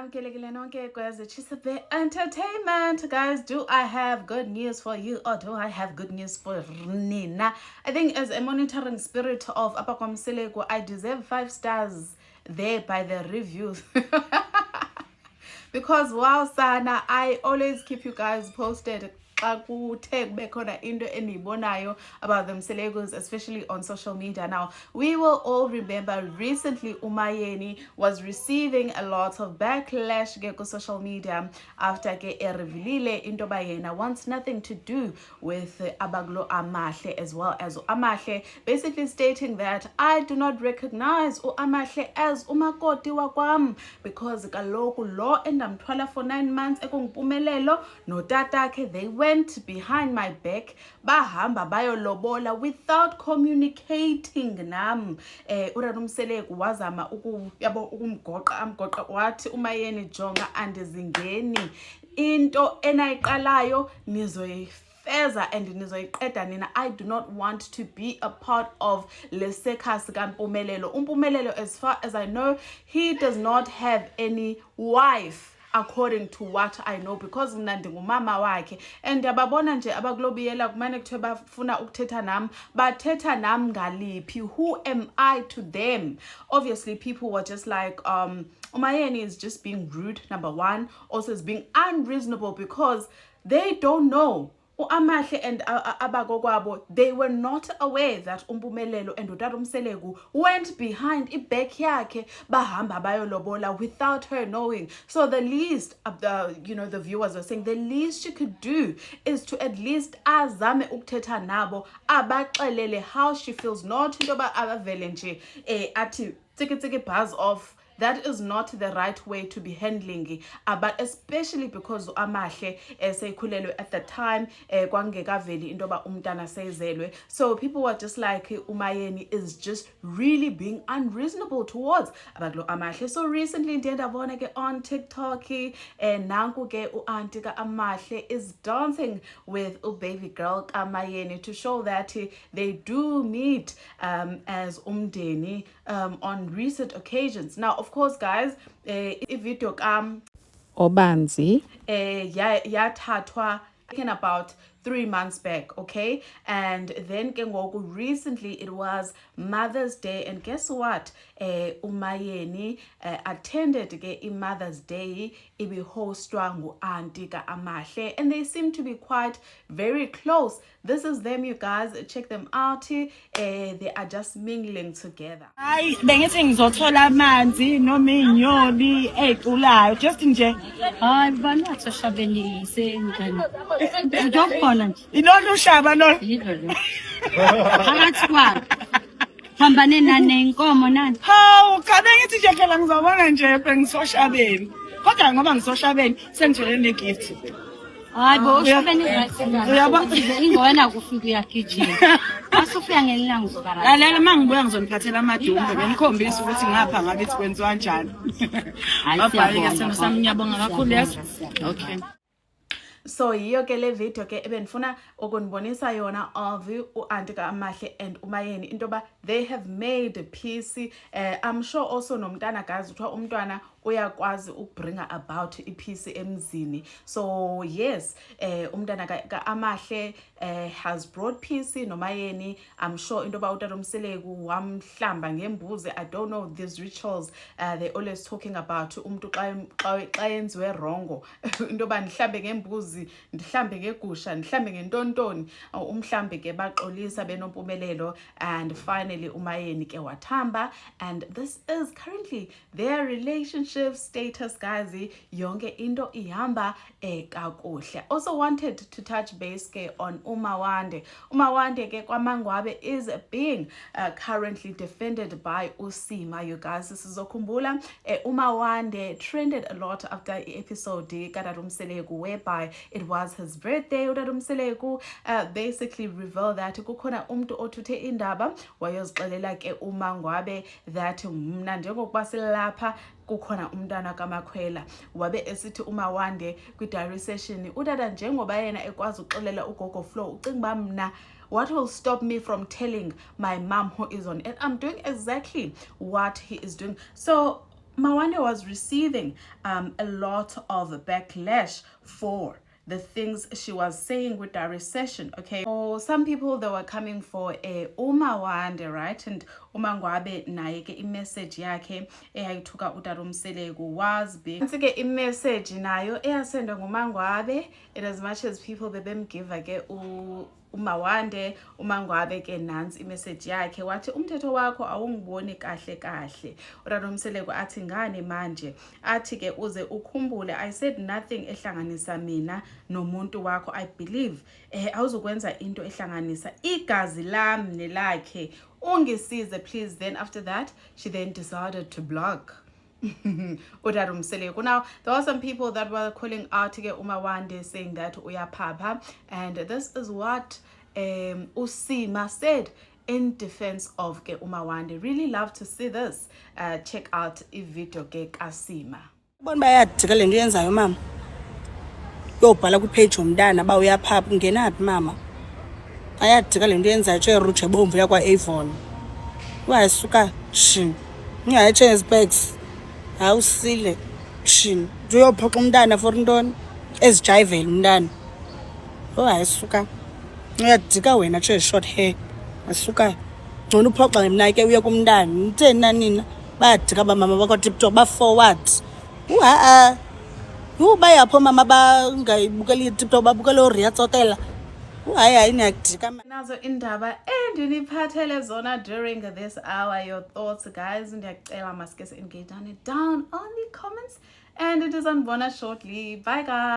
Namkelekile nonke guys, Chisebe Entertainment. Guys, do I have good news for you or do I have good news for Nina? I think as a monitoring spirit of Apakwamseleko, I deserve 5 stars there by the reviews. Because wow sana, I always keep you guys posted about them Selegos, especially on social media. Now, we will all remember recently Umayeni was receiving a lot of backlash on social media after revealile into bayena wants nothing to do with Abaglo Amahle, as well as Amahle basically stating that I do not recognize Amahle as umakoti wakwam because kaloku law endamthwala for 9 months ekungimpumelelo no tatakhe, they went behind my back bahamba bayolobola without communicating nam. URanomseleko wazama ukumgoqa amgoqa wathi Umayeni jonga andizingeni into enayiqalayo nizoyifeza and nizoyiqeda nina. I do not want to be a part of lesekhasi kaMpumelelo. Umpumelelo, as far as I know, he does not have any wife according to what I know, because mna ndingumama wakhe and ababona nje abaglobiyela kumane kuthiwe bafuna ukuthetha nam, bathetha nam ngaliphi? Who am I to them? Obviously people were just like Umayeni is just being rude, number one. Also is being unreasonable because they don't know. Amahle and Abagokwabo, they were not aware that Umpumelelo and Udarumselegu went behind back yakhe bahamba bayolobola without her knowing. So the least of the viewers were saying the least she could do is to at least azame ukuthetha nabo abaxelele how she feels, not into ba abavele nje ati tiki buzz off. That is not the right way to be handling but especially because Amahle seyikhulelwe at the time kwangekaveli into ba umntana sezelwe. So people were just like Umayeni is just really being unreasonable towards abaklo Amahle. So recently ndiye ndabona ke on TikTok nanku ke uanti ka Amahle is dancing with baby girl Kamayeni to show that they do meet as umndeni on recent occasions. Now of course guys, ivideo Obanzi yathathwa taken about 3 months back, okay? And then recently it was Mother's Day, and guess what? Umayeni attended Mother's Day ibihostwa ngu-Auntie Amahle, and they seem to be quite very close. This is them, you guys. Check them out. They are just mingling together. Hayi bengithi ngizothola amanzi noma inyoni eculayo just nje. Hayi banathi shabeni isengane. Ndokhona nje. Inona ushaba lo? Yidlo. Phakathi kwa. Hambane nane inkomo nani? Hawu kabe ngithi nje phela ngizobona nje bengisoshabeni. Kodwa ngoba ngisoshabeni sengithole ne gift. Hayi bo shabeni right. Ingona kufika uyagijima. Asufika ngelanga ngizobara. Lalela mangibuya ngizoniphathela amadumbe benikhombisa ukuthi ngapha ngabe kwenziwa kanjani. Hayi siyabonga. Sami ngiyabonga kakhulu yes. Okay. So yiyo ke le video ke ebendifuna ukunibonisa yona of uAuntie Amahle and Umayeni into ba they have made peace. I'm sure also nomntana guys uthiwa umntwana uyakwazi ukubringa about ipeace emzini. So yes, umntana Amahle has brought peace noMayeni. I'm sure into ba uTatomseleku wamhlamba ngembuzi. I don't know these rituals they always talking about umuntu xa yenziwe wrong into ba ndihlambe ngembuzi, ndihlambe ngegusha, ndihlambe ngentontoni, umhlambe ke baxolisa benompumelelo, and finally Umayeni ke wathamba, and this is currently their relationship status guys. Yonke into ihamba kakuhle. Also wanted to touch base ke on Umawande. Umawande ke kwaMangwabe is being currently defended by Usima, you guys. This is okhumbula Umawande trended a lot after the episode kaRanomseleko whereby it was his birthday. uRanomseleko basically revealed that kukhona umuntu othuthe indaba wayozixelela ke uMangwabe that mna njengokuba silapha kukhona umntana kaMakhwela. Wabe esithi Umawande kwi-diary session udada njengoba yena ekwazi ukuxelela ugogo Flo ucinga mna what will stop me from telling my mom who is on it? I'm doing exactly what he is doing. So Mawande was receiving a lot of backlash for the things she was saying with that recession. Okay, for some people they were coming for a Umawande, right? And umangwabe naye ke imessage yakhe eyayithuka uTata Mseleko was big. Ke imessage nayo eyasendwa ngumangwabe, it as much as people bebemgiva ke umawande umangwabe ke nansi imessage yakhe wathi umthetho wakho awungiboni kahle kahle. uTata Mseleko athi ngane manje, athi ke uze ukhumbule I said nothing ehlanganisa mina nomuntu wakho. I believe awuzokwenza into ehlanganisa igazi lami nelakhe, ungisize please. Then after that she then decided to block uTata Mseleko. Now there were some people that were calling out to get Umawande saying that uyapapa, and this is what Usima said in defense of ke Umawande. Really love to see this. Check out a video ke Kasima. Bona bayadika le nto yenzayo mama. Yobhala ku page umntana ba uyaphapha ungena phi mama. Ayadika le nto yenzayo tshwe ruche bomvu yakwa Avon. Wayisuka shin. Ngiyaye specs. Awusile shin. Uyophoxa umntana for ntoni? Ezijayivela umntana. Wayisuka. Uyadika wena tshwe short hair. Asuka ngcono uphoxa mina ke uye kumntana. Nitheni nina bayadika bamama bakwa TikTok ba forward. Bayapho mama bangayibukeli TikTok babukela oRia Tsotela. Hayi niyadika nazo indaba endiniphathele zona during this hour. Your thoughts, guys, ndiyacela maske engage down on the comments, and it is on Bona shortly. Bye guys.